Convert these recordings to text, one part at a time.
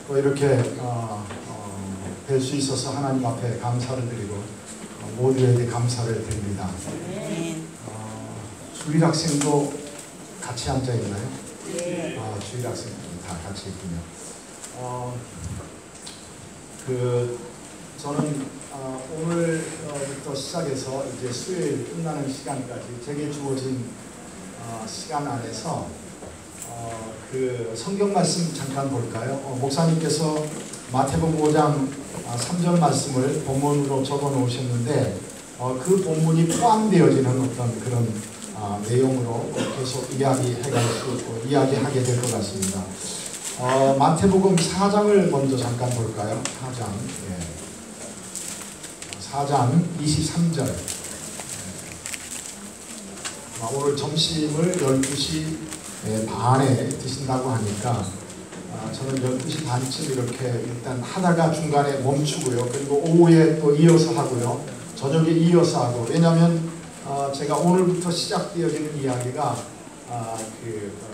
또 이렇게 뵐 수 있어서 하나님 앞에 감사를 드리고 모두에게 감사를 드립니다. 주일 학생도 같이 앉아 있나요? 네. 주일 학생 다 같이 있군요. 저는 오늘부터 시작해서 이제 수요일 끝나는 시간까지 제게 주어진 시간 안에서 성경 말씀 잠깐 볼까요? 목사님께서 마태복음 5장 3절 말씀을 본문으로 적어 놓으셨는데 그 본문이 포함되어지는 어떤 그런 내용으로 계속 이야기하게 될 것 같습니다. 마태복음 4장을 먼저 잠깐 볼까요? 4장 23절. 오늘 점심을 12시 반에 드신다고 하니까 저는 12시 반쯤 이렇게 일단 하다가 중간에 멈추고요. 그리고 오후에 또 이어서 하고요. 저녁에 이어서 하고. 왜냐하면 제가 오늘부터 시작되어지는 이야기가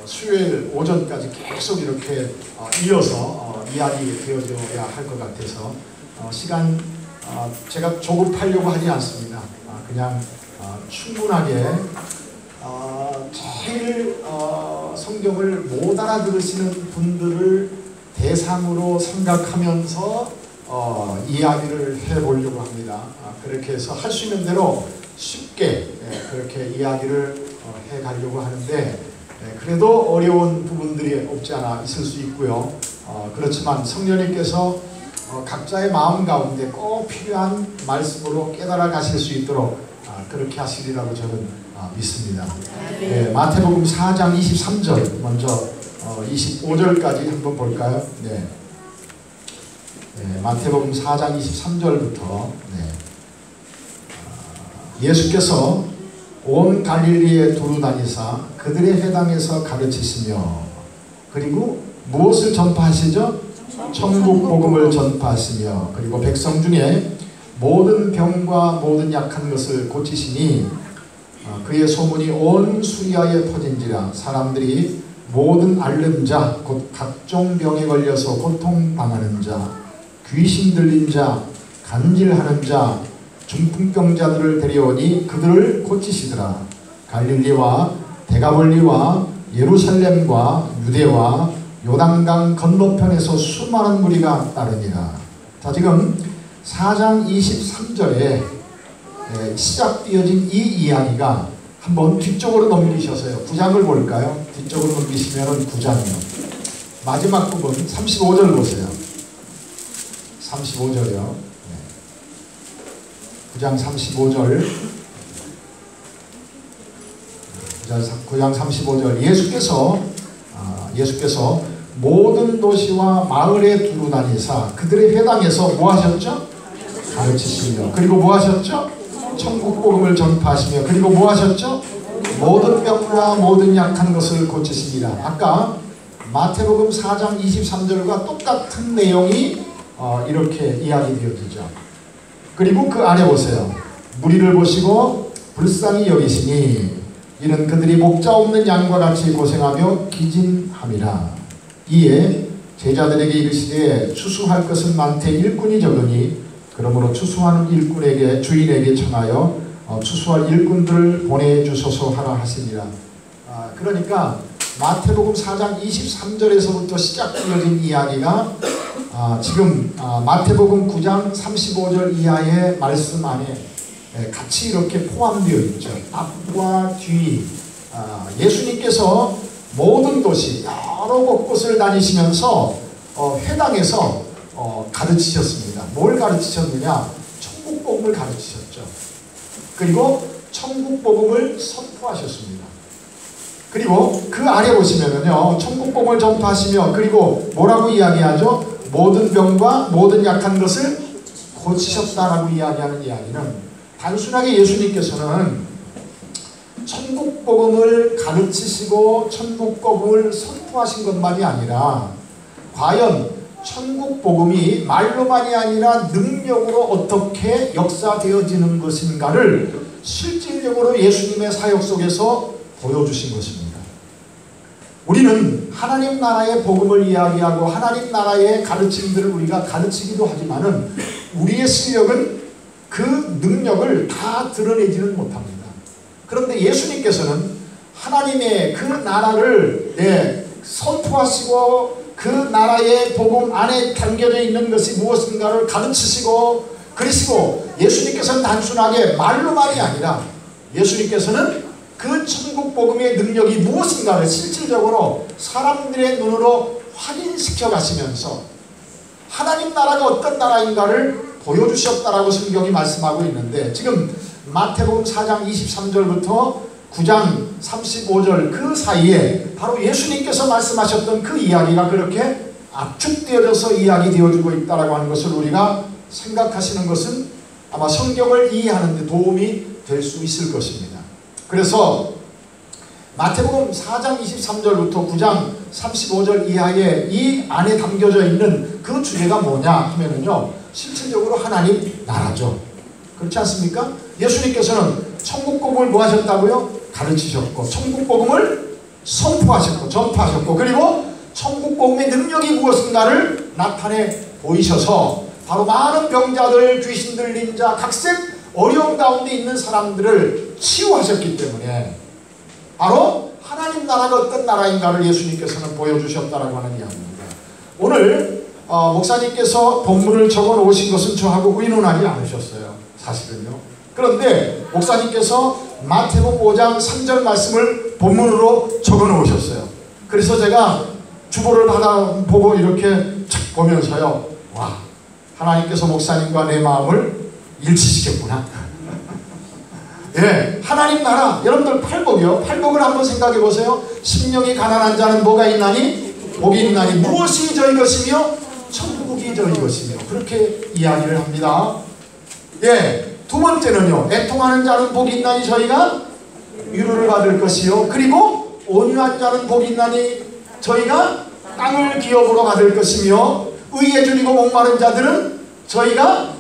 수요일 오전까지 계속 이렇게 이어서 이야기 되어져야 할 것 같아서 시간 제가 조급하려고 하지 않습니다. 그냥 충분하게 제일 성경을 못 알아들으시는 분들을 대상으로 생각하면서 이야기를 해보려고 합니다. 그렇게 해서 할 수 있는 대로 쉽게 그렇게 이야기를 해가려고 하는데 그래도 어려운 부분들이 없지 않아 있을 수 있고요. 그렇지만 성령님께서 각자의 마음 가운데 꼭 필요한 말씀으로 깨달아 가실 수 있도록 그렇게 하시리라고 저는 믿습니다. 마태복음 4장 23절 먼저 25절까지 한번 볼까요? 마태복음 4장 23절부터 예수께서 온 갈릴리에 두루 다니사 그들의 회당에서 가르치시며 그리고 무엇을 전파하시죠? 천국 복음을 전파하시며 그리고 백성 중에 모든 병과 모든 약한 것을 고치시니 그의 소문이 온 수리아에 퍼진지라 사람들이 모든 앓는 자 곧 각종 병에 걸려서 고통당하는 자 귀신 들린 자 간질하는 자 중풍병자들을 데려오니 그들을 고치시더라. 갈릴리와 데가볼리와 예루살렘과 유대와 요단강 건너편에서 수많은 무리가 따르니라. 자, 지금 4장 23절에 시작되어진 이 이야기가 한번 뒤쪽으로 넘기셔서요. 9장을 볼까요? 뒤쪽으로 넘기시면 9장이요. 마지막 부분 35절 보세요. 35절이요. 9장 35절 9장 35절 예수께서 모든 도시와 마을에 두루 다니사 그들의 회당에서 뭐 하셨죠? 가르치시며 그리고 뭐 하셨죠? 천국 복음을 전파하시며 그리고 뭐 하셨죠? 모든 병과 모든 약한 것을 고치시니라. 아까 마태복음 4장 23절과 똑같은 내용이 이렇게 이야기되어지죠. 그리고 그 안에 보세요. 무리를 보시고 불쌍히 여기시니 이는 그들이 목자 없는 양과 같이 고생하며 기진함이라. 이에 제자들에게 이르시되 추수할 것은 많되 일꾼이 적으니 그러므로 추수하는 일꾼에게 주인에게 청하여 추수할 일꾼들을 보내주소서 하라 하시니라. 그러니까 마태복음 4장 23절에서부터 시작되어진 이야기가 지금 마태복음 9장 35절 이하의 말씀 안에 같이 이렇게 포함되어 있죠. 앞과 뒤. 예수님께서 모든 도시 여러 곳곳을 다니시면서 회당에서 가르치셨습니다. 뭘 가르치셨느냐? 천국 복음을 가르치셨죠. 그리고 천국 복음을 선포하셨습니다. 그리고 그 아래 보시면은요, 천국 복음을 전파하시며 그리고 뭐라고 이야기하죠? 모든 병과 모든 약한 것을 고치셨다라고 이야기하는 이야기는 단순하게 예수님께서는 천국 복음을 가르치시고 천국 복음을 선포하신 것만이 아니라 과연 천국 복음이 말로만이 아니라 능력으로 어떻게 역사되어지는 것인가를 실질적으로 예수님의 사역 속에서 보여주신 것입니다. 우리는 하나님 나라의 복음을 이야기하고 하나님 나라의 가르침들을 우리가 가르치기도 하지만은 우리의 실력은 그 능력을 다 드러내지는 못합니다. 그런데 예수님께서는 하나님의 그 나라를 선포하시고 그 나라의 복음 안에 담겨져 있는 것이 무엇인가를 가르치시고 그러시고, 예수님께서는 단순하게 말로만이 아니라 예수님께서는 그 천국 복음의 능력이 무엇인가를 실질적으로 사람들의 눈으로 확인시켜 가시면서 하나님 나라가 어떤 나라인가를 보여주셨다라고 성경이 말씀하고 있는데, 지금 마태복음 4장 23절부터 9장 35절 그 사이에 바로 예수님께서 말씀하셨던 그 이야기가 그렇게 압축되어져서 이야기되어지고 있다라고 하는 것을 우리가 생각하시는 것은 아마 성경을 이해하는 데 도움이 될 수 있을 것입니다. 그래서 마태복음 4장 23절부터 9장 35절 이하에 이 안에 담겨져 있는 그 주제가 뭐냐 하면은요, 실질적으로 하나님 나라죠. 그렇지 않습니까? 예수님께서는 천국 복음을 뭐 하셨다고요? 가르치셨고, 천국 복음을 선포하셨고 전파하셨고, 그리고 천국 복음의 능력이 무엇인가를 나타내 보이셔서 바로 많은 병자들, 귀신 들린 자, 각색 어려움 가운데 있는 사람들을 치유하셨기 때문에 바로 하나님 나라가 어떤 나라인가를 예수님께서는 보여주셨다라고 하는 이야기입니다. 오늘 목사님께서 본문을 적어 놓으신 것은 저하고 의논하지 않으셨어요, 사실은요. 그런데 목사님께서 마태복음 5장 3절 말씀을 본문으로 적어 놓으셨어요. 그래서 제가 주보를 받아보고 이렇게 쫙 보면서요, 와, 하나님께서 목사님과 내 마음을 일치시켰구나. 예, 하나님 나라, 여러분들 팔복이요. 팔복을 한번 생각해 보세요. 심령이 가난한 자는 뭐가 있나니? 복이 있나니. 무엇이 저희 것이며? 천국이 저희 것이며. 그렇게 이야기를 합니다. 예, 두 번째는요, 애통하는 자는 복이 있나니 저희가 위로를 받을 것이요. 그리고 온유한 자는 복이 있나니 저희가 땅을 기업으로 받을 것이며, 의에 줄이고 목마른 자들은 저희가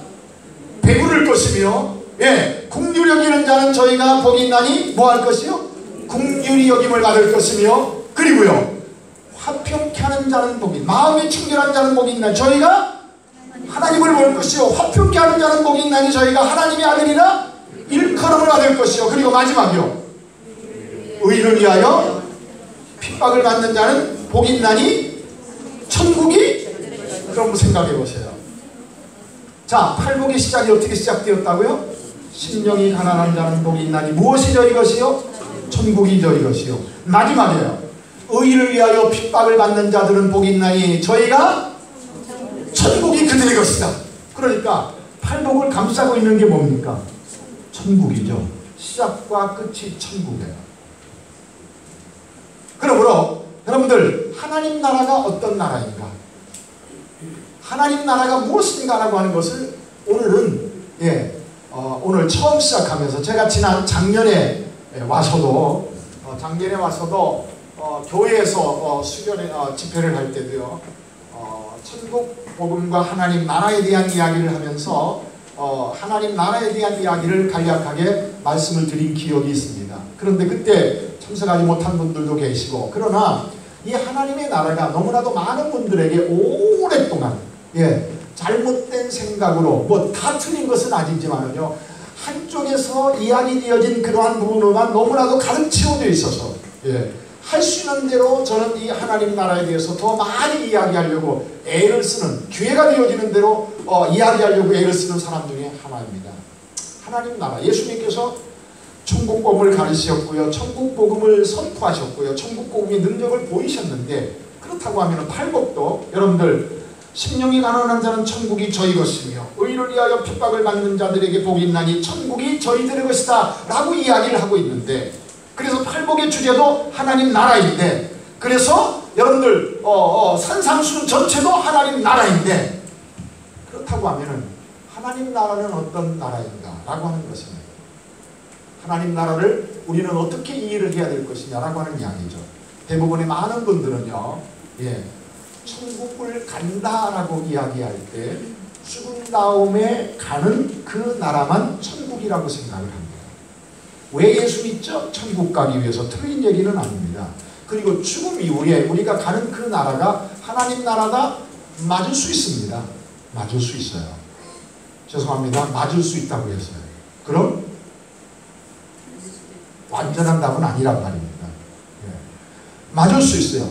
배부를 것이며, 예, 긍휼히 여기는 자는 저희가 복이 있나니 뭐 할 것이요? 긍휼히 여김을 받을 것이며, 그리고요, 화평케 하는 자는 복이, 마음이 청결한 자는 복이 있나니 저희가 하나님을 볼 것이요. 화평케 하는 자는 복이 있나니 저희가 하나님의 아들이라 일컬음을 받을 것이요. 그리고 마지막이요, 의를 위하여 핍박을 받는 자는 복이 있나니 천국이. 그럼 생각해 보세요. 자, 팔복의 시작이 어떻게 시작되었다고요? 심령이 가난한 자는 복이 있나니 무엇이 저희 것이요? 천국이 저희 것이요. 마지막이에요. 의를 위하여 핍박을 받는 자들은 복이 있나니 저희가 천국이 그들의 것이다. 그러니까 팔복을 감싸고 있는 게 뭡니까? 천국이죠. 시작과 끝이 천국이에요. 그러므로 여러분들, 하나님 나라가 어떤 나라인가, 하나님 나라가 무엇인가라고 하는 것을 오늘은 오늘 처음 시작하면서, 제가 작년에 와서도 교회에서 수련회 집회를 할 때도요, 천국 복음과 하나님 나라에 대한 이야기를 하면서 하나님 나라에 대한 이야기를 간략하게 말씀을 드린 기억이 있습니다. 그런데 그때 참석하지 못한 분들도 계시고, 그러나 이 하나님의 나라가 너무나도 많은 분들에게 오랫동안 잘못된 생각으로, 뭐 다 틀린 것은 아니지만요, 한쪽에서 이야기되어진 그러한 부분으로만 너무나도 가득 채워져 있어서 할 수 있는 대로 저는 이 하나님 나라에 대해서 더 많이 이야기하려고 애를 쓰는, 기회가 되어지는 대로 이야기하려고 애를 쓰는 사람 중에 하나입니다. 하나님 나라, 예수님께서 천국 복음을 가르치셨고요, 천국 복음을 선포하셨고요, 천국 복음의 능력을 보이셨는데, 그렇다고 하면 팔복도 여러분들, 심령이 가난한 자는 천국이 저희 것이며 의를 위하여 핍박을 받는 자들에게 복이 있나니 천국이 저희들의 것이다 라고 이야기를 하고 있는데, 그래서 팔복의 주제도 하나님 나라인데, 그래서 여러분들 산상수훈 전체도 하나님 나라인데, 그렇다고 하면은 하나님 나라는 어떤 나라인가 라고 하는 것입니다. 하나님 나라를 우리는 어떻게 이해를 해야 될 것이냐라고 하는 이야기죠. 대부분의 많은 분들은요, 천국을 간다라고 이야기할 때 죽은 다음에 가는 그 나라만 천국이라고 생각을 합니다. 왜 예수 믿죠? 천국 가기 위해서. 틀린 얘기는 아닙니다. 그리고 죽음 이후에 우리가 가는 그 나라가 하나님 나라가 맞을 수 있습니다. 맞을 수 있어요. 죄송합니다. 맞을 수 있다고 했어요. 그럼 완전한 답은 아니란 말입니다. 맞을 수 있어요.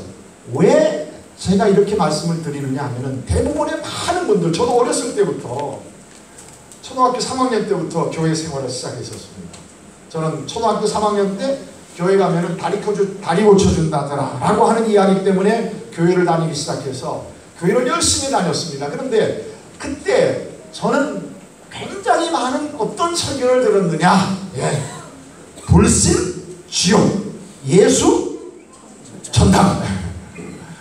왜 제가 이렇게 말씀을 드리느냐 하면은 대부분의 많은 분들, 저도 어렸을 때부터 초등학교 3학년 때부터 교회 생활을 시작했었습니다. 저는 초등학교 3학년 때 교회 가면은 다리 고쳐준다더라 라고 하는 이야기 때문에 교회를 다니기 시작해서 교회를 열심히 다녔습니다. 그런데 그때 저는 굉장히 많은 어떤 설교를 들었느냐, 불신, 지옥, 예수, 천당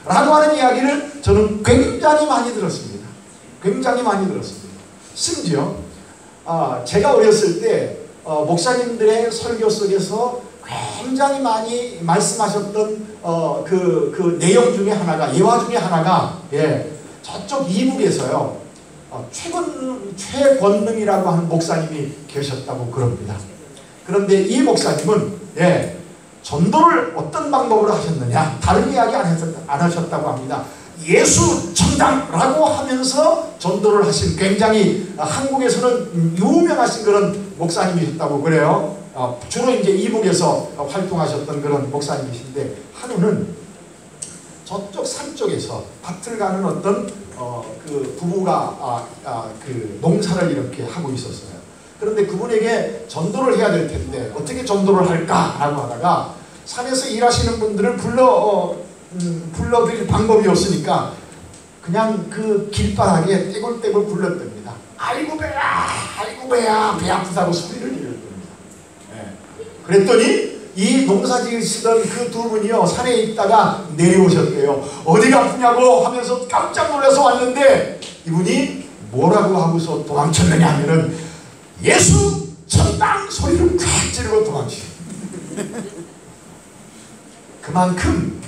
라고 하는 이야기를 저는 굉장히 많이 들었습니다. 굉장히 많이 들었습니다. 심지어 제가 어렸을 때 목사님들의 설교 속에서 굉장히 많이 말씀하셨던 그 내용 중에 하나가, 예화 중에 하나가 저쪽 이북에서요 최권능이라고 하는 목사님이 계셨다고 그럽니다. 그런데 이 목사님은 전도를 어떤 방법으로 하셨느냐, 다른 이야기 안 하셨다고 합니다. 예수 천당라고 하면서 전도를 하신 굉장히 한국에서는 유명하신 그런 목사님이셨다고 그래요. 주로 이제 이북에서 활동하셨던 그런 목사님이신데, 하루는 저쪽 산 쪽에서 밭을 가는 어떤 그 부부가 그 농사를 이렇게 하고 있었어요. 그런데 그분에게 전도를 해야 될 텐데 어떻게 전도를 할까라고 하다가 산에서 일하시는 분들을 불러드릴 방법이 없으니까 그냥 그 길바닥에 떼굴떼굴 굴렀답니다. 아이고 배야, 아이고 배야, 배 아프다고 소리를 지르답니다. 그랬더니 이 농사 지으시던 그 두 분이요 산에 있다가 내려오셨대요. 어디가 아프냐고 하면서 깜짝 놀라서 왔는데 이분이 뭐라고 하고서 도망쳤느냐 하면은 예수 천당 소리를 꽉 지르고 도망치고, 그만큼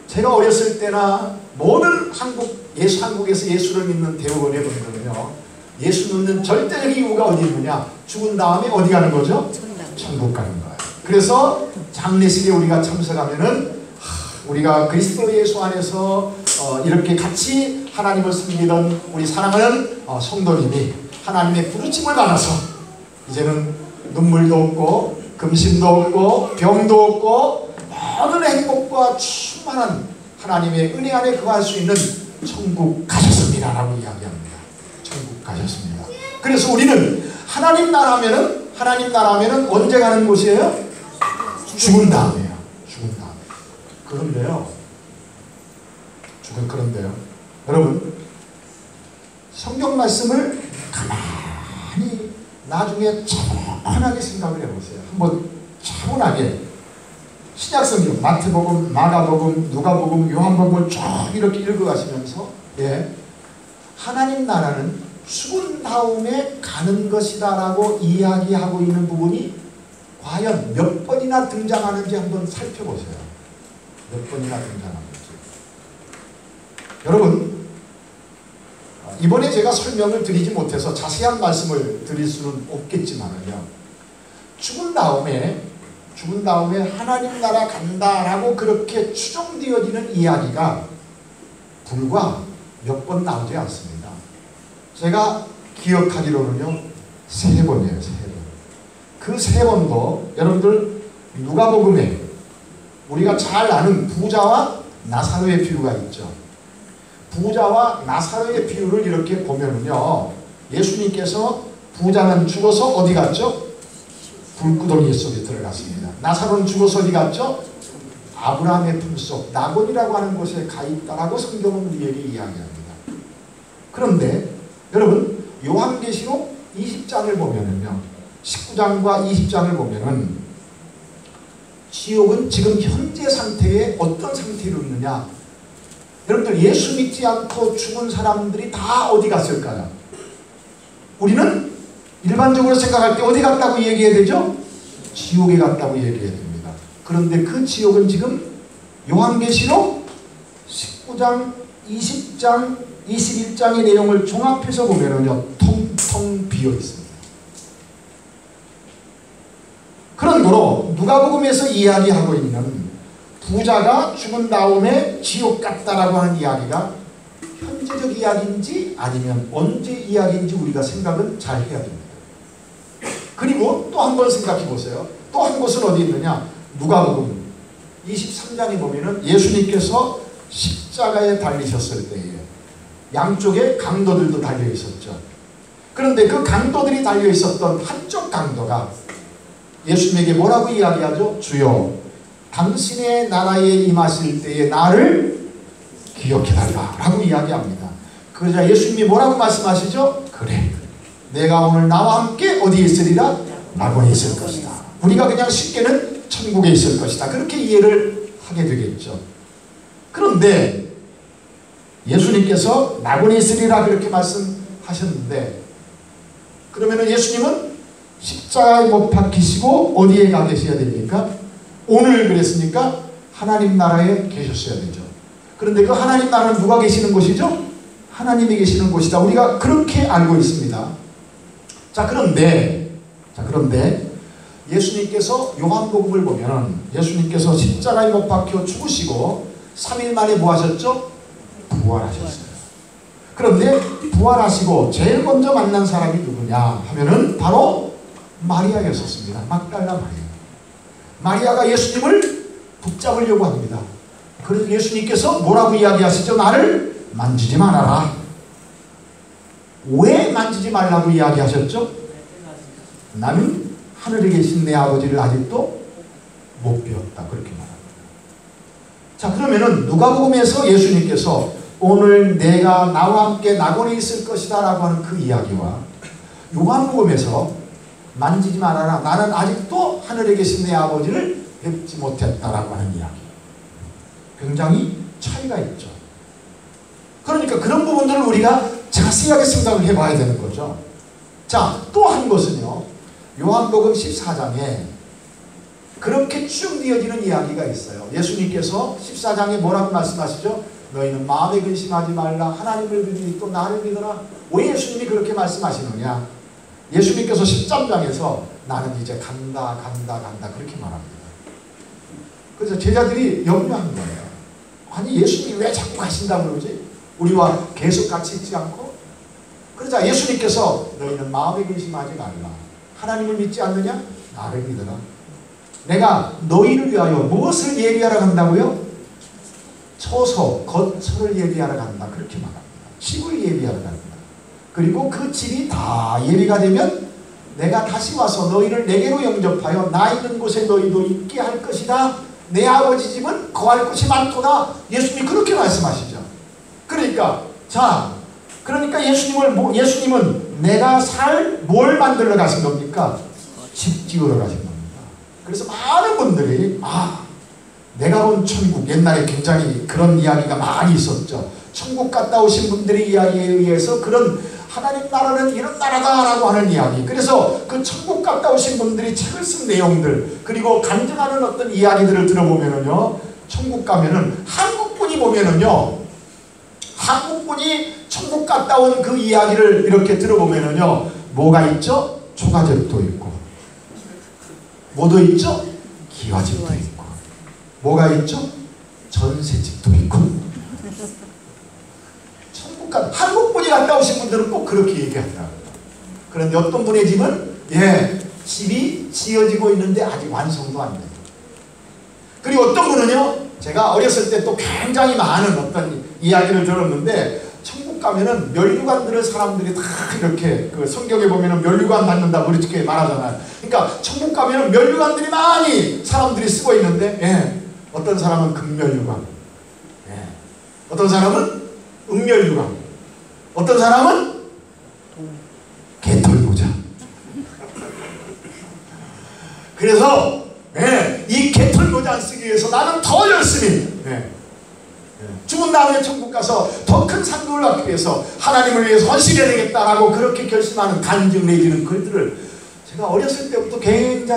제가 어렸을 때나 모든 한국에서 예수를 믿는 대부분의 분들은요, 예수 믿는 절대적 이유가 어디 있느냐, 죽은 다음에 어디 가는 거죠? 천국 가는 거예요. 그래서 장례식에 우리가 참석하면은 우리가 그리스도 예수 안에서 이렇게 같이 하나님을 섬기던 우리 사랑하는 성도님이 하나님의 부르심을 받아서 이제는 눈물도 없고 금심도 없고 병도 없고 모든 행복과 충만한 하나님의 은혜 안에 거할 수 있는 천국 가셨습니다 라고 이야기합니다. 천국 가셨습니다. 그래서 우리는 하나님 나라면은 언제 가는 곳이에요? 죽은 다음에요. 죽은 다음에. 그런데요 여러분, 성경 말씀을 가만히 나중에 차분하게 생각을 해보세요. 한번 차분하게 신약성경 마태복음, 마가복음, 누가복음, 요한복음을 쭉 이렇게 읽어가시면서 하나님 나라는 죽은 다음에 가는 것이다 라고 이야기하고 있는 부분이 과연 몇 번이나 등장하는지 한번 살펴보세요. 몇 번이나 등장하는지. 여러분, 이번에 제가 설명을 드리지 못해서 자세한 말씀을 드릴 수는 없겠지만요, 죽은 다음에 하나님 나라 간다라고 그렇게 추정되어지는 이야기가 불과 몇 번 나오지 않습니다. 제가 기억하기로는요 3번이에요. 3번. 그 3번도 여러분들 누가복음에 우리가 잘 아는 부자와 나사로의 비유가 있죠. 부자와 나사로의 비유를 이렇게 보면은요, 예수님께서 부자는 죽어서 어디 갔죠? 불구덩이 속에 들어갔습니다. 나사로는 죽어서 어디 갔죠? 아브라함의 품속 낙원이라고 하는 곳에 가 있다라고 성경은 우리에게 이야기합니다. 그런데 여러분, 요한계시록 20장을 보면은요, 19장과 20장을 보면은 지옥은 지금 현재 상태에 어떤 상태로 있느냐? 여러분들, 예수 믿지 않고 죽은 사람들이 다 어디 갔을까요? 우리는 일반적으로 생각할 때 어디 갔다고 얘기해야 되죠? 지옥에 갔다고 얘기해야 됩니다. 그런데 그 지옥은 지금 요한계시록 19장, 20장, 21장의 내용을 종합해서 보면은요, 텅텅 비어 있습니다. 그러므로 누가복음에서 이야기하고 있는 부자가 죽은 다음에 지옥 갔다라고 하는 이야기가 현재적 이야기인지 아니면 언제 이야기인지 우리가 생각은 잘 해야 됩니다. 그리고 또 한 번 생각해 보세요. 또 한 곳은 어디 있느냐? 누가복음 23장에 보면은 예수님께서 십자가에 달리셨을 때에 양쪽에 강도들도 달려 있었죠. 그런데 그 강도들이 달려 있었던 한쪽 강도가 예수님에게 뭐라고 이야기하죠? 주여, 당신의 나라에 임하실 때에 나를 기억해달라 라고 이야기합니다. 그러자 예수님이 뭐라고 말씀하시죠? 그래, 내가 오늘 나와 함께 어디에 있으리라? 낙원에 있을 것이다. 우리가 그냥 쉽게는 천국에 있을 것이다. 그렇게 이해를 하게 되겠죠. 그런데 예수님께서 낙원에 있으리라 그렇게 말씀하셨는데, 그러면은 예수님은 십자가에 못 박히시고 어디에 가 계셔야 됩니까? 오늘 그랬으니까 하나님 나라에 계셨어야 되죠. 그런데 그 하나님 나라는 누가 계시는 곳이죠? 하나님이 계시는 곳이다. 우리가 그렇게 알고 있습니다. 자, 그런데 예수님께서 요한복음을 보면 예수님께서 십자가에 못 박혀 죽으시고 3일 만에 뭐 하셨죠? 부활하셨어요. 그런데 부활하시고 제일 먼저 만난 사람이 누구냐 하면은 바로 마리아였었습니다. 막달라 마리아가 예수님을 붙잡으려고 합니다. 그래서 예수님께서 뭐라고 이야기하시죠? 나를 만지지 말아라. 왜 만지지 말라고 이야기하셨죠? 나는 하늘에 계신 내 아버지를 아직도 못 배웠다. 그렇게 말합니다. 자, 그러면은 누가복음에서 예수님께서 오늘 내가 나와 함께 낙원에 있을 것이다 라고 하는 그 이야기와 요한복음에서 만지지 말아라, 나는 아직도 하늘에 계신 내 아버지를 뵙지 못했다라고 하는 이야기, 굉장히 차이가 있죠. 그러니까 그런 부분들을 우리가 자세하게 생각을 해봐야 되는 거죠. 자, 또 한 것은요, 요한복음 14장에 그렇게 쭉 이어지는 이야기가 있어요. 예수님께서 14장에 뭐라고 말씀하시죠? 너희는 마음에 근심하지 말라. 하나님을 믿으니 또 나를 믿어라. 왜 예수님이 그렇게 말씀하시느냐? 예수님께서 13장에서 나는 이제 간다 그렇게 말합니다. 그래서 제자들이 염려한 거예요. 아니, 예수님이 왜 자꾸 가신다고 그러지? 우리와 계속 같이 있지 않고? 그러자 예수님께서 너희는 마음에 근심하지 말라. 하나님을 믿지 않느냐? 나를 믿어라. 내가 너희를 위하여 무엇을 예비하러 간다고요? 거처를 예비하러 간다. 그렇게 말합니다. 집을 예비하러 간다. 그리고 그 집이 다 예비가 되면 내가 다시 와서 너희를 내게로 영접하여 나 있는 곳에 너희도 있게 할 것이다. 내 아버지 집은 거할 곳이 많도다. 예수님이 그렇게 말씀하시죠. 그러니까 예수님은 내가 뭘 만들러 가신 겁니까? 집 지으러 가신 겁니다. 그래서 많은 분들이 내가 본 천국, 옛날에 굉장히 그런 이야기가 많이 있었죠. 천국 갔다 오신 분들의 이야기에 의해서 그런 하나님 나라는 이런 나라다라고 하는 이야기, 그래서 그 천국 갔다 오신 분들이 책을 쓴 내용들, 그리고 간증하는 어떤 이야기들을 들어보면은요, 천국 가면은 한국분이 천국 갔다 온 그 이야기를 이렇게 들어보면은요, 뭐가 있죠? 초가집도 있고, 뭐도 있죠? 기와집도 있고, 뭐가 있죠? 전세집도 있고. 한국분이 갔다 오신 분들은 꼭 그렇게 얘기하더라고요. 그런데 어떤 분의 집은 집이 지어지고 있는데 아직 완성도 안 돼요. 그리고 어떤 분은요, 제가 어렸을 때 또 굉장히 많은 어떤 이야기를 들었는데, 천국 가면은 면류관들을 사람들이 다 이렇게, 그 성경에 보면은 면류관 받는다고 이렇게 말하잖아요. 그러니까 천국 가면은 면류관들이 많이 사람들이 쓰고 있는데, 어떤 사람은 금면류관, 어떤 사람은 은면류관, 어떤 사람은 개털모자. 그래서 이 개털모자 안 쓰기 위해서 나는 더 열심히 죽은 다음에 천국 가서 더 큰 상급을 받기 위해서 하나님을 위해서 헌신해야 되겠다라고 그렇게 결심하는 간증 내지는 글들을 제가 어렸을 때부터 굉장히,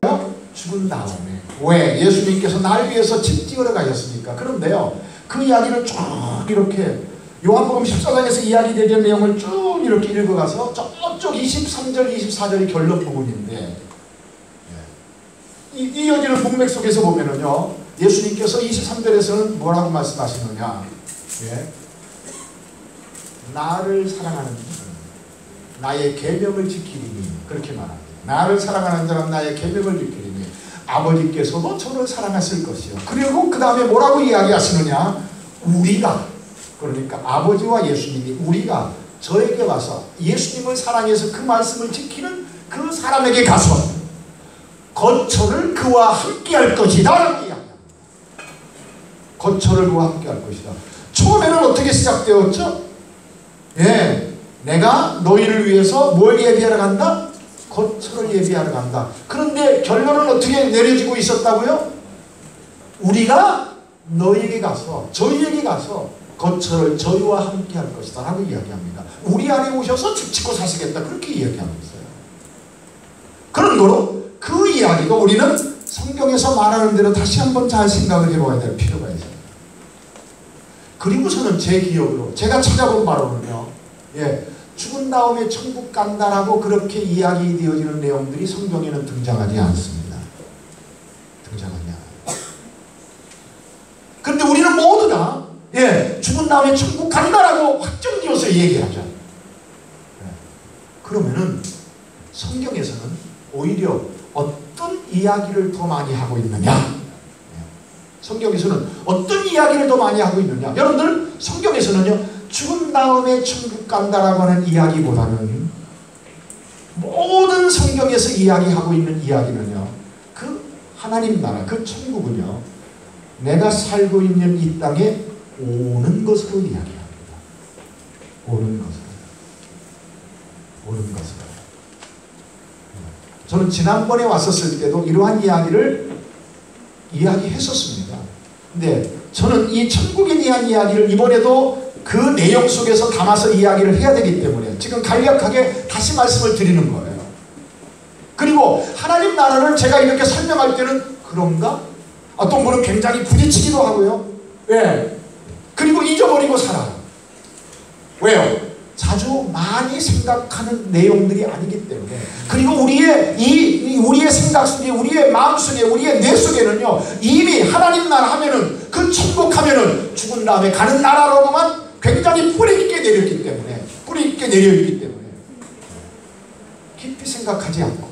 죽은 다음에 왜 예수님께서 날 위해서 집 지으러 가셨으니까. 그런데요, 그 이야기를 쭉 이렇게 요한복음 14장에서 이야기되는 내용을 쭉 이렇게 읽어가서 저쪽 23절 24절이 결론 부분인데, 이어지는 문맥 속에서 보면은요, 예수님께서 23절에서는 뭐라고 말씀하시느냐? 예. 나를 사랑하는 자는 나의 계명을 지키리니, 그렇게 말합니다. 나를 사랑하는 자는 나의 계명을 지키리니 아버지께서도 저를 사랑하실 것이요. 그리고 그 다음에 뭐라고 이야기하시느냐? 우리가, 그러니까 아버지와 예수님이 우리가 저에게 와서 예수님을 사랑해서 그 말씀을 지키는 그 사람에게 가서 거처를 그와 함께 할 것이다 라고 이야기합니다. 거처를 그와 함께 할 것이다. 처음에는 어떻게 시작되었죠? 예, 내가 너희를 위해서 뭘 예비하러 간다? 거처를 예비하러 간다. 그런데 결론은 어떻게 내려지고 있었다고요? 우리가 너희에게 가서, 저희에게 가서 거처를 저희와 함께 할 것이다 라고 이야기합니다. 우리 안에 오셔서 집 짓고 사시겠다, 그렇게 이야기하고 있어요. 그런 거로 그 이야기가 우리는 성경에서 말하는 대로 다시 한번 잘 생각을 해봐야 될 필요가 있어요. 그리고서는 제 기억으로 제가 찾아본 바로는요, 예, 죽은 다음에 천국 간다라고 그렇게 이야기되어지는 내용들이 성경에는 등장하지 않습니다. 등장하지 않아요. 그런데 우리는 모두 다, 예, 죽은 다음에 천국 간다라고 확정지어서 얘기하죠. 예. 그러면은 성경에서는 오히려 어떤 이야기를 더 많이 하고 있느냐? 성경에서는 어떤 이야기를 더 많이 하고 있느냐? 여러분들, 성경에서는요, 죽은 다음에 천국 간다라고 하는 이야기보다는 모든 성경에서 이야기하고 있는 이야기는요, 그 하나님 나라, 그 천국은요, 내가 살고 있는 이 땅에 오는 것으로 이야기합니다. 오는 것으로. 오는 것으로. 저는 지난번에 왔었을 때도 이러한 이야기를 이야기했었습니다. 근데 저는 이 천국에 대한 이야기를 이번에도 그 내용 속에서 담아서 이야기를 해야 되기 때문에 지금 간략하게 다시 말씀을 드리는 거예요. 그리고 하나님 나라를 제가 이렇게 설명할 때는 그런가? 어떤 분은 굉장히 부딪히기도 하고요. 왜? 그리고 잊어버리고 살아요. 왜요? 자주 많이 생각하는 내용들이 아니기 때문에. 그리고 우리의 생각 속에, 우리의 마음 속에, 우리의 뇌 속에는요, 이미 하나님 나라 하면은, 그 천국 하면은 죽은 다음에 가는 나라로만 굉장히 뿌리 있게 내려있기 때문에, 깊이 생각하지 않고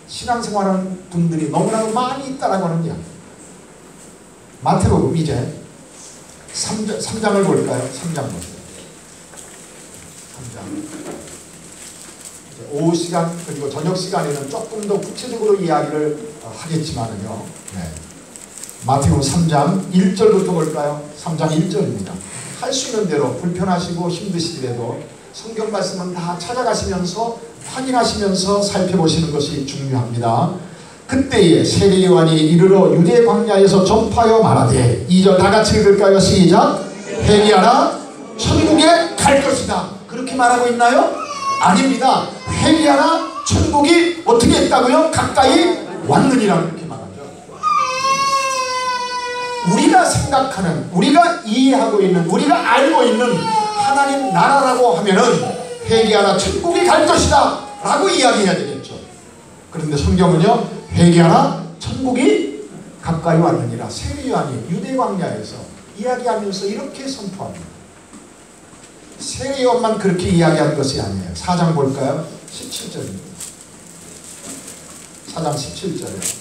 신앙생활하는 분들이 너무나도 많이 있다라고 하는 이야기. 마태복음 이제 3장을 볼까요? 3장 보세요. 오후 시간 그리고 저녁 시간에는 조금 더 구체적으로 이야기를 하겠지만은요. 네. 마태복음 3장 1절부터 볼까요? 3장 1절입니다. 할 수 있는 대로 불편하시고 힘드시더라도 성경 말씀은 다 찾아가시면서 확인하시면서 살펴보시는 것이 중요합니다. 그때에 세례 요한이 이르러 유대 광야에서 전파하여 말하되, 2절 다 같이 읽을까요? 시작. 회개하라, 천국에 갈 것이다. 그렇게 말하고 있나요? 아닙니다. 회개하라, 천국이 어떻게 했다고요? 가까이 왔느니라, 그렇게 말하죠. 우리가 생각하는, 우리가 이해하고 있는, 우리가 알고 있는 하나님 나라라고 하면은 회개하라, 천국이 갈 것이다 라고 이야기해야 되겠죠. 그런데 성경은요, 회개하라, 천국이 가까이 왔느니라, 세례 요한이 유대 광야에서 이야기하면서 이렇게 선포합니다. 세례 요한만 그렇게 이야기한 것이 아니에요. 4장 볼까요? 17절입니다. 4장 17절이에요.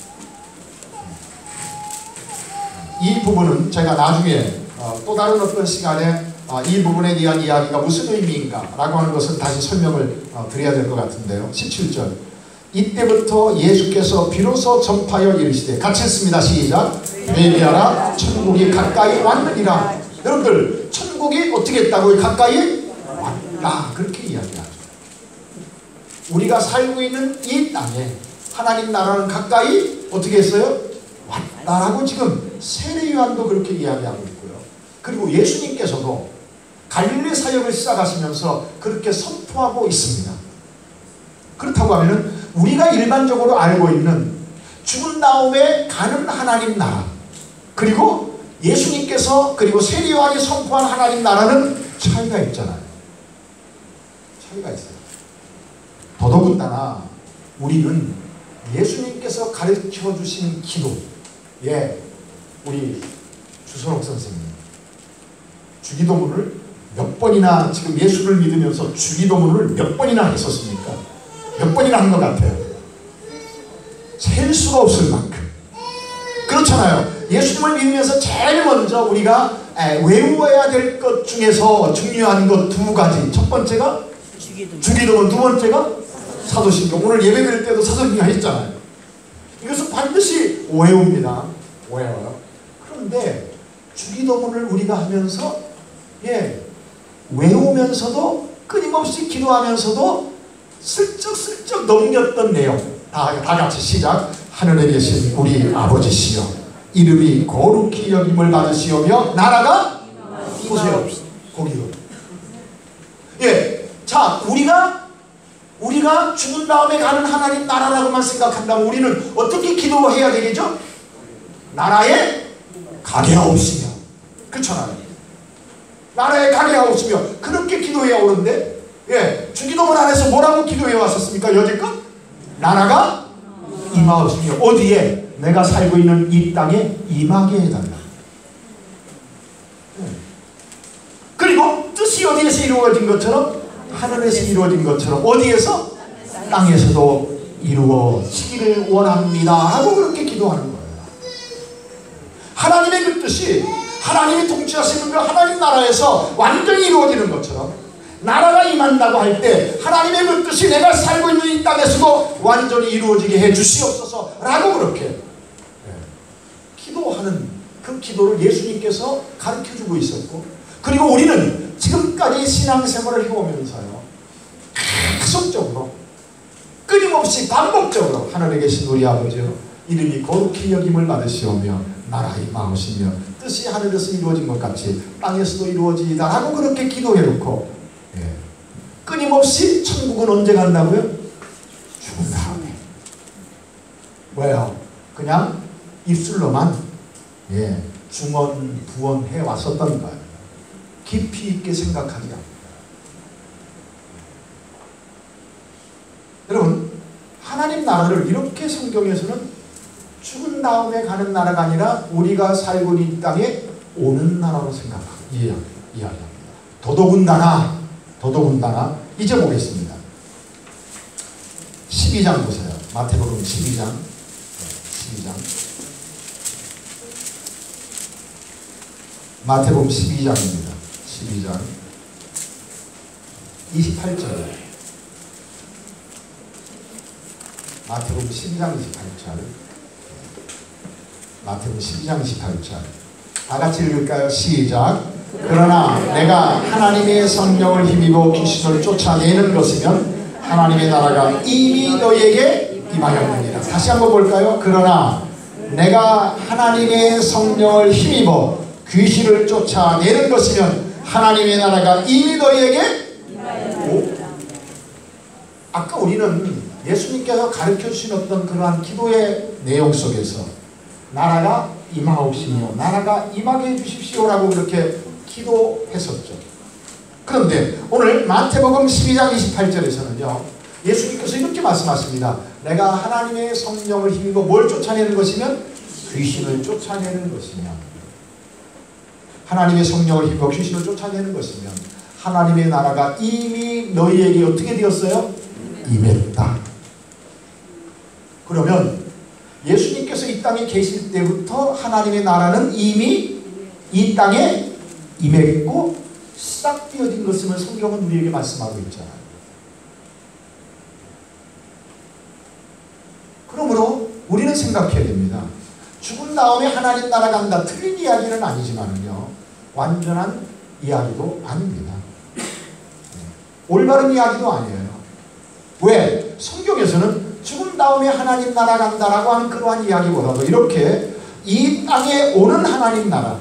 이 부분은 제가 나중에 또 다른 어떤 시간에 이 부분에 대한 이야기가 무슨 의미인가 라고 하는 것은 다시 설명을 드려야 될 것 같은데요. 17절. 이때부터 예수께서 비로소 전파하여 이르시되, 같이 했습니다. 시작. 회개하라, 천국이 가까이 왔느니라. 여러분들, 천국이 어떻게 했다고요? 가까이 왔다, 그렇게 이야기하죠. 우리가 살고 있는 이 땅에 하나님 나라는 가까이 어떻게 했어요? 왔다라고 지금 세례 요한도 그렇게 이야기하고 있고요. 그리고 예수님께서도 갈릴리 사역을 시작하시면서 그렇게 선포하고 있습니다. 그렇다고 하면은 우리가 일반적으로 알고 있는 죽은 다음에 가는 하나님 나라, 그리고 예수님께서 그리고 세례 요한이 선포한 하나님 나라는 차이가 있잖아요. 차이가 있어요. 더더군다나 우리는 예수님께서 가르쳐 주신 기도, 우리 주선옥 선생님 주기도문을 몇 번이나 지금 예수를 믿으면서 주기도문을 몇 번이나 했었습니까? 몇 번이나 한 것 같아요. 셀 수가 없을 만큼. 그렇잖아요. 예수님을 믿으면서 제일 먼저 우리가 외워야 될 것 중에서 중요한 것 두 가지. 첫 번째가 주기도문, 두 번째가 사도신경. 오늘 예배드릴 때도 사도신경 했잖아요. 이것은 반드시 외웁니다. 외워요. 그런데 주기도문을 우리가 하면서 외우면서도 끊임없이 기도하면서도 슬쩍슬쩍 넘겼던 내용 다 같이 시작. 하늘에 계신 우리 아버지시여 이름이 거룩히 여김을 받으시오며 나라가 보세요. 거기요. 자 우리가 죽은 다음에 가는 하나님 나라라고만 생각한다면 우리는 어떻게 기도해야 되겠죠? 나라에 가게 하옵시며. 그렇잖아요. 나라에 가게 하옵시며 그렇게 기도해야 오는데 주기도문 안에서 뭐라고 기도해 왔었습니까? 여지껏 나라가 임하옵시며 어디에? 내가 살고 있는 이 땅에 임하게 해달라. 그리고 뜻이 어디에서 이루어진 것처럼 하늘에서 이루어진 것처럼 어디에서? 땅에서도 이루어지기를 원합니다 하고 그렇게 기도하는 거예요. 하나님의 그 뜻이 하나님이 통치하시는 그 하나님 나라에서 완전히 이루어지는 것처럼 나라가 임한다고 할 때 하나님의 그 뜻이 내가 살고 있는 이 땅에서도 완전히 이루어지게 해 주시옵소서 라고 그렇게 기도하는 그 기도를 예수님께서 가르쳐주고 있었고, 그리고 우리는 지금까지 신앙생활을 해오면서요 계속적으로 끊임없이 반복적으로 하늘에 계신 우리 아버지여 이름이 거룩히 여김을 받으시오며 나라 임하옵시며 뜻이 하늘에서 이루어진 것 같이 땅에서도 이루어지이다 하고 그렇게 기도해놓고 끊임없이 천국은 언제 간다고요? 죽은 다음에. 왜요? 그냥 입술로만 중언 부언 해왔었던 거예요. 깊이 있게 생각하지 않습니다. 여러분 하나님 나라를 이렇게 성경에서는 죽은 다음에 가는 나라가 아니라 우리가 살고 있는 이 땅에 오는 나라로 이야기합니다. 더더군다나 이제 보겠습니다. 12장 보세요. 마태복음 12장 마태복음 12장입니다. 12장 28절 마태복음 12장 28절 마태복음 12장 28절 다 같이 읽을까요? 시작. 그러나 내가 하나님의 성령을 힘입어 귀신을 쫓아내는 것이면 하나님의 나라가 이미 너희에게 임하였느니라. 다시 한번 볼까요? 그러나 내가 하나님의 성령을 힘입어 귀신을 쫓아내는 것이면 하나님의 나라가 이미 너희에게 임하였느니라. 아까 우리는 예수님께서 가르쳐 주신 어떤 그러한 기도의 내용 속에서 나라가 임하옵시며 나라가 임하게 해주십시오라고 그렇게 기도했었죠. 그런데 오늘 마태복음 12장 28절에서는요 예수님께서 이렇게 말씀하십니다. 내가 하나님의 성령을 힘입어 뭘 쫓아내는 것이면? 귀신을 쫓아내는 것이면, 하나님의 성령을 힘입어 귀신을 쫓아내는 것이면 하나님의 나라가 이미 너희에게 어떻게 되었어요? 임했다. 그러면 예수님께서 이 땅에 계실 때부터 하나님의 나라는 이미 이 땅에 임했고 시작되어진 것임을 성경은 우리에게 말씀하고 있잖아요. 그러므로 우리는 생각해야 됩니다. 죽은 다음에 하나님 나라 간다. 틀린 이야기는 아니지만요 완전한 이야기도 아닙니다. 올바른 이야기도 아니에요. 왜? 성경에서는 죽은 다음에 하나님 나라 간다라고 하는 그러한 이야기보다도 이렇게 이 땅에 오는 하나님 나라,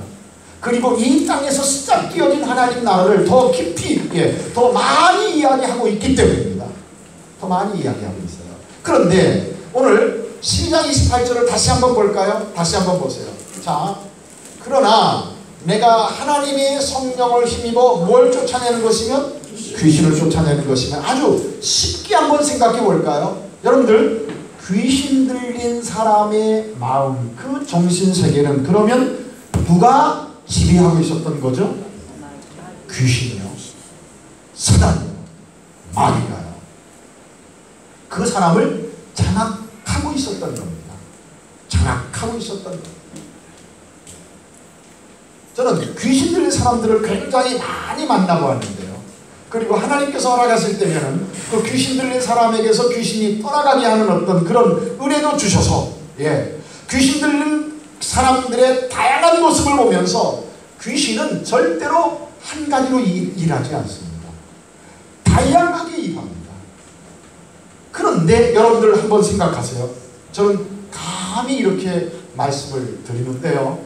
그리고 이 땅에서 시작되어진 하나님 나라를 더 깊이 더 많이 이야기하고 있기 때문입니다. 더 많이 이야기하고 있어요. 그런데 오늘 12장 28절을 다시 한번 볼까요? 다시 한번 보세요. 자, 그러나 내가 하나님의 성령을 힘입어 뭘 쫓아내는 것이면? 귀신을 쫓아내는 것이면. 아주 쉽게 한번 생각해 볼까요? 여러분들 귀신 들린 사람의 마음, 그 정신세계는 그러면 누가 지배하고 있었던 거죠? 귀신이요. 사단이요. 마귀가요. 그 사람을 장악하고 있었던 겁니다. 장악하고 있었던 겁니다. 저는 귀신 들린 사람들을 굉장히 많이 만나보았는데요. 그리고 하나님께서 허락하실 때면은 그 귀신 들린 사람에게서 귀신이 떠나가게 하는 어떤 그런 은혜도 주셔서, 귀신 들린 사람들의 다양한 모습을 보면서 귀신은 절대로 한 가지로 일하지 않습니다. 다양하게 일합니다. 그런데 여러분들 한번 생각하세요. 저는 감히 이렇게 말씀을 드리는데요.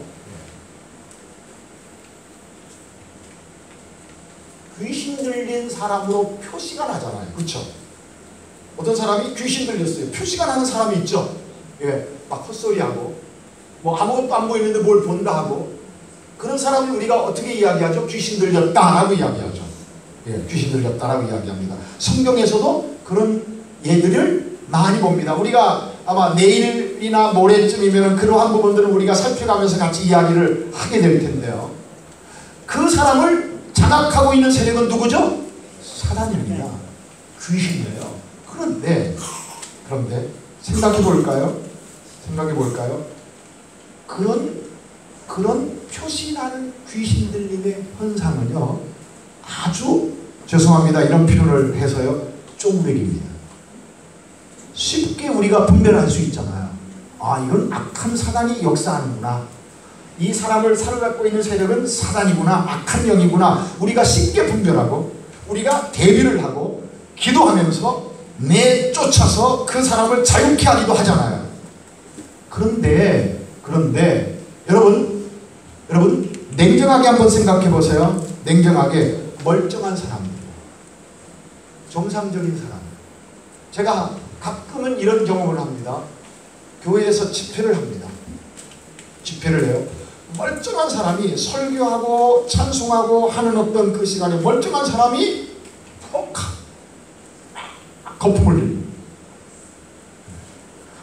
귀신 들린 사람으로 표시가 나잖아요. 그렇죠? 어떤 사람이 귀신 들렸어요. 표시가 나는 사람이 있죠. 막 헛소리하고 뭐 아무것도 안 보이는데 뭘 본다 하고, 그런 사람을 우리가 어떻게 이야기하죠? 귀신 들렸다라고 이야기하죠. 귀신 들렸다라고 이야기합니다. 성경에서도 그런 예들을 많이 봅니다. 우리가 아마 내일이나 모레쯤이면 그러한 부분들을 우리가 살펴가면서 같이 이야기를 하게 될 텐데요. 그 사람을 장악하고 있는 세력은 누구죠? 사단입니다. 귀신이에요. 그런데 생각해 볼까요? 그런 표시나는 귀신 들림의 현상은요, 아주 죄송합니다. 이런 표현을 해서요, 쪼무레기입니다. 쉽게 우리가 분별할 수 있잖아요. 아, 이건 악한 사단이 역사하는구나. 이 사람을 사로잡고 있는 세력은 사단이구나, 악한 영이구나. 우리가 쉽게 분별하고, 우리가 대비를 하고 기도하면서 내쫓아서 그 사람을 자유케 하기도 하잖아요. 그런데 여러분 냉정하게 한번 생각해 보세요. 냉정하게 멀쩡한 사람들, 정상적인 사람. 제가 가끔은 이런 경험을 합니다. 교회에서 집회를 합니다. 집회를 해요. 멀쩡한 사람이 설교하고 찬송하고 하는 어떤 그 시간에 멀쩡한 사람이 거품을 흘립니다.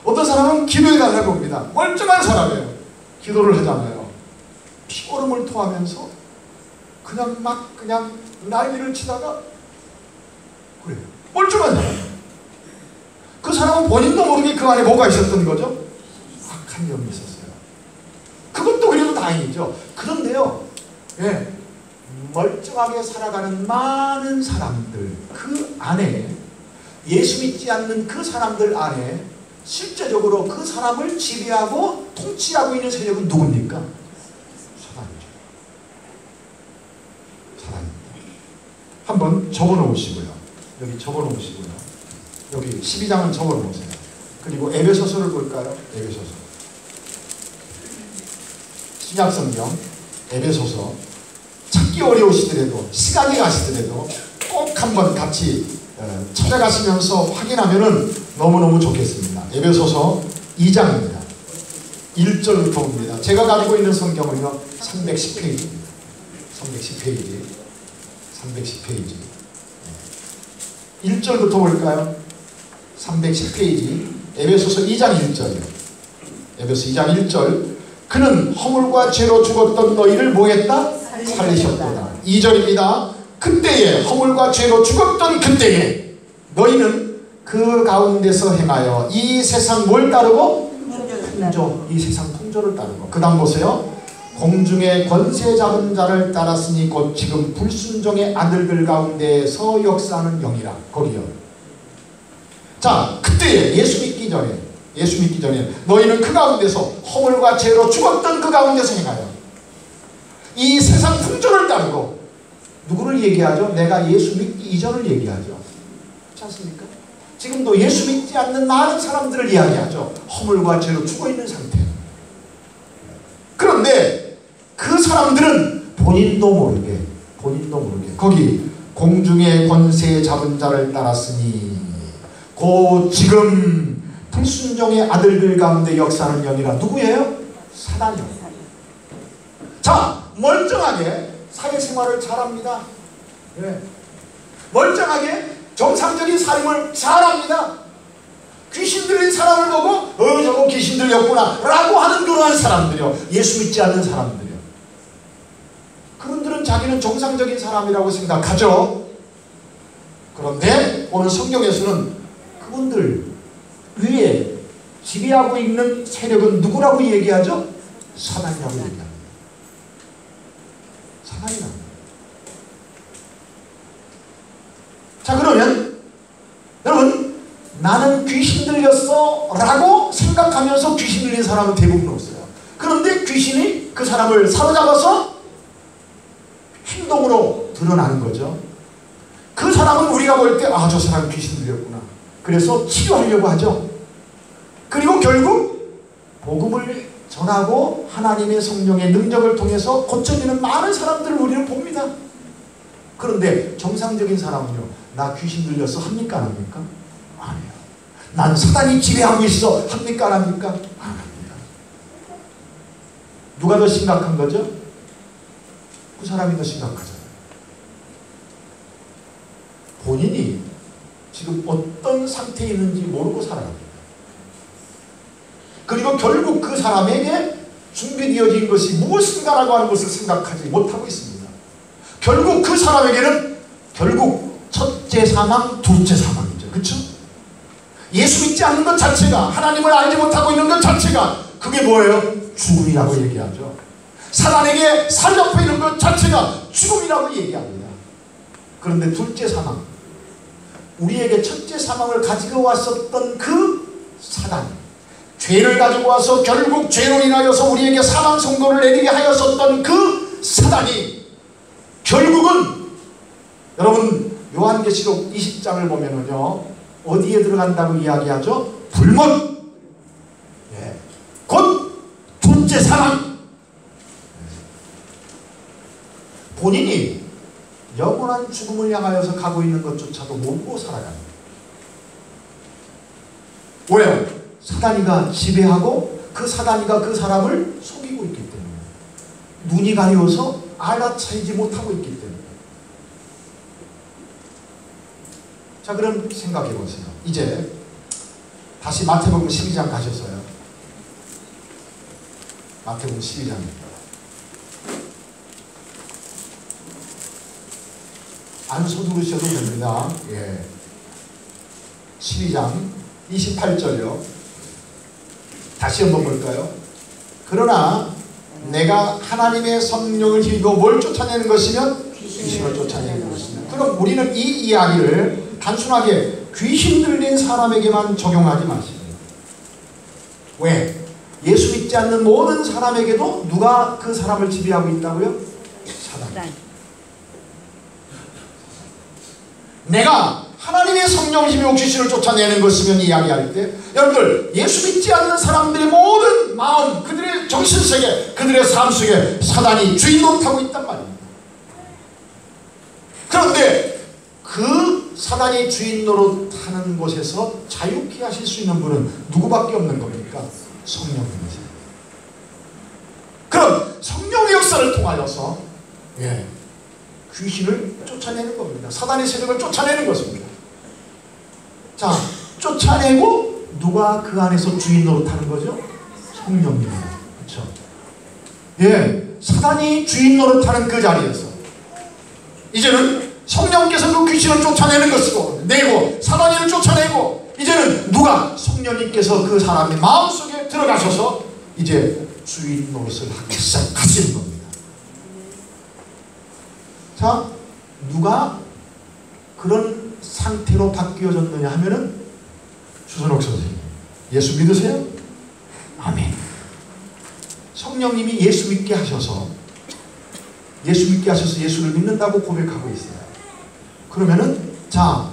어떤 사람은 기도해 달라고 합니다. 멀쩡한 사람이에요. 기도를 하잖아요. 피고름을 토하면서 그냥 난리를 치다가 그래요. 멀쩡한 사람. 그 사람은 본인도 모르게 그 안에 뭐가 있었던 거죠? 악한 영이 있었어요. 그것도 그래도 다행이죠. 그런데요, 멀쩡하게 살아가는 많은 사람들, 그 안에 예수 믿지 않는 그 사람들 안에 실제적으로 그 사람을 지배하고 통치하고 있는 세력은 누굽니까? 사단이죠. 사단입니다. 한번 적어놓으시고요. 여기 적어놓으시고요. 여기 12장은 적어놓으세요. 그리고 에베소서를 볼까요? 에베소서. 신약성경 에베소서. 찾기 어려우시더라도, 시간이 가시더라도 꼭 한번 같이 찾아가시면서 확인하면은 너무너무 좋겠습니다. 에베소서 2장입니다. 1절부터 봅니다. 제가 가지고 있는 성경은요, 310페이지입니다. 310페이지. 1절부터 볼까요? 310페이지. 에베소서 2장 1절이요. 에베소 2장 1절. 그는 허물과 죄로 죽었던 너희를 뭐했다? 살리셨도다. 2절입니다. 그때에, 허물과 죄로 죽었던 그때에 너희는 그 가운데서 행하여 이 세상 뭘 따르고? 풍조. 이 세상 풍조를 따르고. 그 다음 보세요. 공중의 권세 잡은 자를 따랐으니 곧 지금 불순종의 아들들 가운데서 역사하는 영이라. 거기요. 자, 그때에 예수 믿기 전에 너희는 그 가운데서 허물과 죄로 죽었던 그 가운데서 행하여 이 세상 풍조를 따르고. 누구를 얘기하죠? 내가 예수 믿기 이전을 얘기하죠. 그렇지 않습니까? 지금도 예수 믿지 않는 많은 사람들을 이야기하죠. 허물과 죄로 죽어있는 상태. 그런데 그 사람들은 본인도 모르게 거기 공중의 권세 잡은 자를 따랐으니 곧 지금 불순종의 아들들 가운데 역사하는 영이라. 누구예요? 사단이요. 자, 멀쩡하게 사회생활을 잘합니다. 멀쩡하게 정상적인 삶을 잘합니다. 귀신 들린 사람을 보고 저거 귀신 들렸구나 라고 하는 그러한 사람들이요. 예수 믿지 않는 사람들이요. 그분들은 자기는 정상적인 사람이라고 생각하죠. 그런데 오늘 성경에서는 그분들 위에 지배하고 있는 세력은 누구라고 얘기하죠? 사단이라고 얘기합니다. 사단이라고. 자, 그러면 여러분, 나는 귀신 들렸어 라고 생각하면서 귀신 들린 사람은 대부분 없어요. 그런데 귀신이 그 사람을 사로잡아서 행동으로 드러나는 거죠. 그 사람은 우리가 볼 때 저 사람 귀신 들렸구나. 그래서 치료하려고 하죠. 그리고 결국 복음을 전하고 하나님의 성령의 능력을 통해서 고쳐지는 많은 사람들을 우리는 봅니다. 그런데 정상적인 사람은요, 나 귀신 들렸어 합니까 안 합니까? 안 해요. 난 사단이 지배하고 있어 합니까 안 합니까? 안 합니다. 누가 더 심각한 거죠? 그 사람이 더 심각하잖아요. 본인이 지금 어떤 상태에 있는지 모르고 살아갑니다. 그리고 결국 그 사람에게 준비되어진 것이 무엇인가라고 하는 것을 생각하지 못하고 있습니다. 결국 그 사람에게는 결국 첫째 사망, 둘째 사망이죠. 그렇죠? 예수 믿지 않는 것 자체가, 하나님을 알지 못하고 있는 것 자체가 그게 뭐예요? 죽음이라고 얘기하죠. 사단에게 사로잡혀 있는 것 자체가 죽음이라고 얘기합니다. 그런데 둘째 사망, 우리에게 첫째 사망을 가지고 왔었던 그 사단, 죄를 가지고 와서 결국 죄로 인하여서 우리에게 사망 선고를 내리게 하였었던 그 사단이 결국은 여러분 요한계시록 20장을 보면은요, 어디에 들어간다고 이야기하죠? 불문. 예. 곧 둘째 사망. 본인이 영원한 죽음을 향하여서 가고 있는 것조차도 모르고 살아갑니다. 왜요? 사단이가 지배하고 그 사단이가 그 사람을 속이고 있기 때문에, 눈이 가려워서 알아차리지 못하고 있기 때문에. 자, 그럼 생각해 보세요. 이제 다시 마태복음 12장 가셔서요. 마태복음 12장입니다. 안 서두르셔도 됩니다. 예. 12장 28절요. 다시 한번 볼까요? 그러나 내가 하나님의 성령을 힘입어 뭘 쫓아내는 것이면 귀신을 쫓아내는 것이냐. 그럼 우리는 이 이야기를 단순하게 귀신 들린 사람에게만 적용하지 마시고, 왜? 예수 믿지 않는 모든 사람에게도 누가 그 사람을 지배하고 있다고요? 사단. 내가 하나님의 성령을 힘입어 귀신을 쫓아내는 것이면 이야기할 때, 여러분들 예수 믿지 않는 사람들의 모든 마음, 그들의 정신세계, 그들의 삶 속에 사단이 주인 노릇하고 있단 말입니다. 그런데 그 사단이 주인 노릇하는 곳에서 자유케 하실 수 있는 분은 누구밖에 없는 겁니까? 성령님이세요. 그럼 성령의 역사를 통하여서 귀신을 쫓아내는 겁니다. 사단의 세력을 쫓아내는 것입니다. 자, 쫓아내고 누가 그 안에서 주인 노릇하는 거죠? 성령님입니다. 그렇죠? 예, 사단이 주인 노릇하는 그 자리에서 이제는 성령께서 그 귀신을 쫓아내는 것이고, 내고 사단이를 쫓아내고, 이제는 누가? 성령님께서 그 사람의 마음속에 들어가셔서 이제 주인 노릇을 하기 시작하시는 겁니다. 자, 누가 그런 상태로 바뀌어졌느냐 하면은 주선옥 선생님, 예수 믿으세요? 아멘. 성령님이 예수 믿게 하셔서 예수를 믿는다고 고백하고 있어요. 그러면은 자,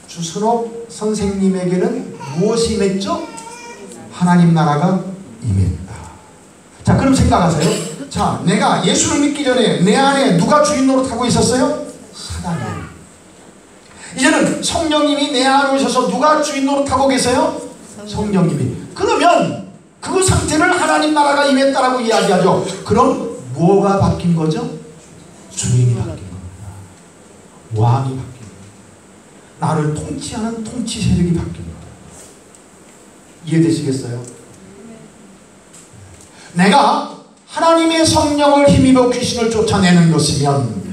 주선옥 선생님에게는 무엇이 임했죠? 하나님 나라가 임했다. 자, 그럼 생각하세요. 자, 내가 예수를 믿기 전에 내 안에 누가 주인 노릇하고 있었어요? 사단이에요. 이제는 성령님이 내 안에 오셔서 누가 주인 노릇하고 계세요? 성령님이. 그러면 그 상태를 하나님 나라가 임했다라고 이야기하죠. 그럼 뭐가 바뀐 거죠? 주인이 바뀐 겁니다. 왕이 바뀐 겁니다. 나를 통치하는 통치 세력이 바뀐 겁니다. 이해되시겠어요? 내가 하나님의 성령을 힘입어 귀신을 쫓아내는 것이면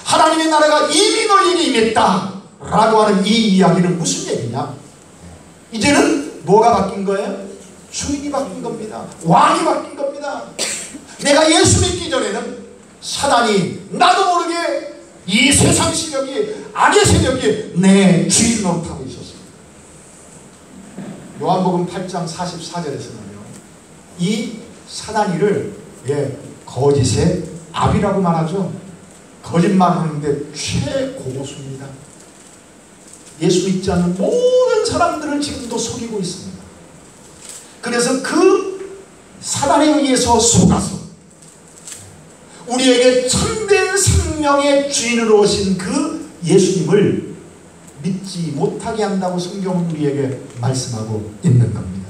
하나님의 나라가 이미 너희에게 임했다 라고 하는 이 이야기는 무슨 얘기냐? 이제는 뭐가 바뀐 거예요? 주인이 바뀐 겁니다. 왕이 바뀐 겁니다. 내가 예수 믿기 전에는 사단이 나도 모르게 이 세상 세력이, 악의 세력이 내 주인 노릇하고 있었습니다. 요한복음 8장 44절에서는요, 이 사단이를 거짓의 압이라고 말하죠. 거짓말하는데 최고수입니다. 예수 믿지 않는 모든 사람들을 지금도 속이고 있습니다. 그래서 그 사단에 의해서 속아서 우리에게 참된 생명의 주인으로 오신 그 예수님을 믿지 못하게 한다고 성경은 우리에게 말씀하고 있는 겁니다.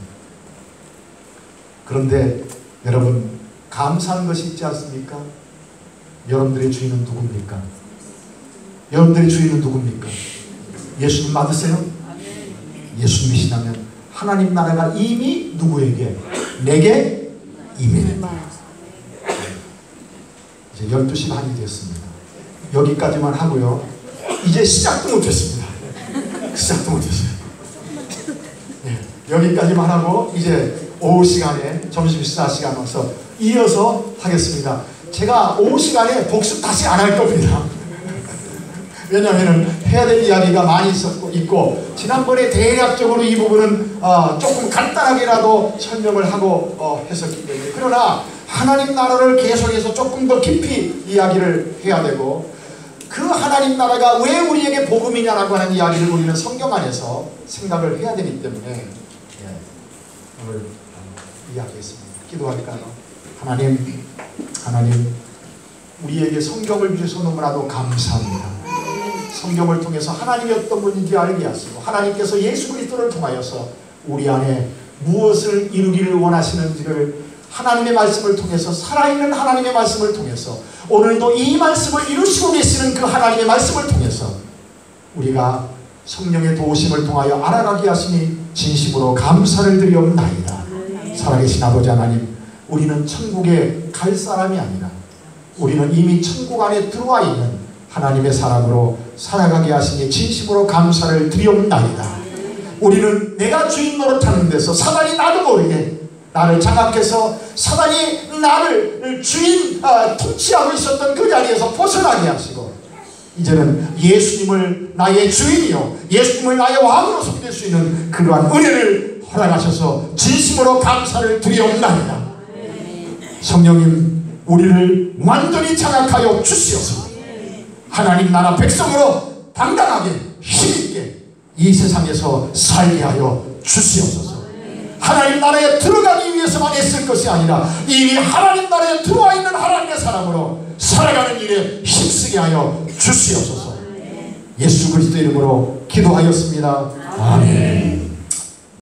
그런데 여러분, 감사한 것이 있지 않습니까? 여러분들의 주인은 누굽니까? 여러분들의 주인은 누굽니까? 예수님 맞으세요? 예수 믿으시다면 하나님 나라가 이미 누구에게? 내게 임했다. 이제 12시 반이 됐습니다. 여기까지만 하고요. 이제 시작도 못했습니다. 시작도 못했어요. 네, 여기까지만 하고 이제 오후 시간에 점심 식사 시간 와서 이어서 하겠습니다. 제가 오후 시간에 복습 다시 안 할 겁니다. 왜냐하면 해야 될 이야기가 많이 있고 지난번에 대략적으로 이 부분은 조금 간단하게라도 설명을 하고 했었기 때문에, 그러나 하나님 나라를 계속해서 조금 더 깊이 이야기를 해야 되고, 그 하나님 나라가 왜 우리에게 복음이냐라고 하는 이야기를 우리는 성경 안에서 생각을 해야 되기 때문에 오늘 이야기했습니다. 기도할까요? 하나님 우리에게 성경을 주셔서 너무나도 감사합니다. 성경을 통해서 하나님이 어떤 분인지 알게 하시고, 하나님께서 예수 그리스도를 통하여서 우리 안에 무엇을 이루기를 원하시는지를 하나님의 말씀을 통해서, 살아있는 하나님의 말씀을 통해서, 오늘도 이 말씀을 이루시고 계시는 그 하나님의 말씀을 통해서 우리가 성령의 도우심을 통하여 알아가게 하시니 진심으로 감사를 드리옵나이다. 살아계신 아버지 하나님, 우리는 천국에 갈 사람이 아니라 우리는 이미 천국 안에 들어와 있는 하나님의 사람으로 살아가게 하시니 진심으로 감사를 드리옵나이다. 우리는 내가 주인 노릇하는 데서 사단이 나도 모르게 나를 장악해서 사단이 나를 주인 통치하고 있었던 그 자리에서 벗어나게 하시고, 이제는 예수님을 나의 주인이요 예수님을 나의 왕으로 섬길 수 있는 그러한 은혜를 허락하셔서 진심으로 감사를 드리옵나이다. 성령님, 우리를 완전히 장악하여 주시옵소서. 하나님 나라 백성으로 당당하게 힘있게 이 세상에서 살게 하여 주시옵소서. 하나님 나라에 들어가기 위해서만 애쓸 것이 아니라 이미 하나님 나라에 들어와 있는 하나님의 사람으로 살아가는 일에 힘쓰게 하여 주시옵소서. 예수 그리스도 이름으로 기도하였습니다. 아멘.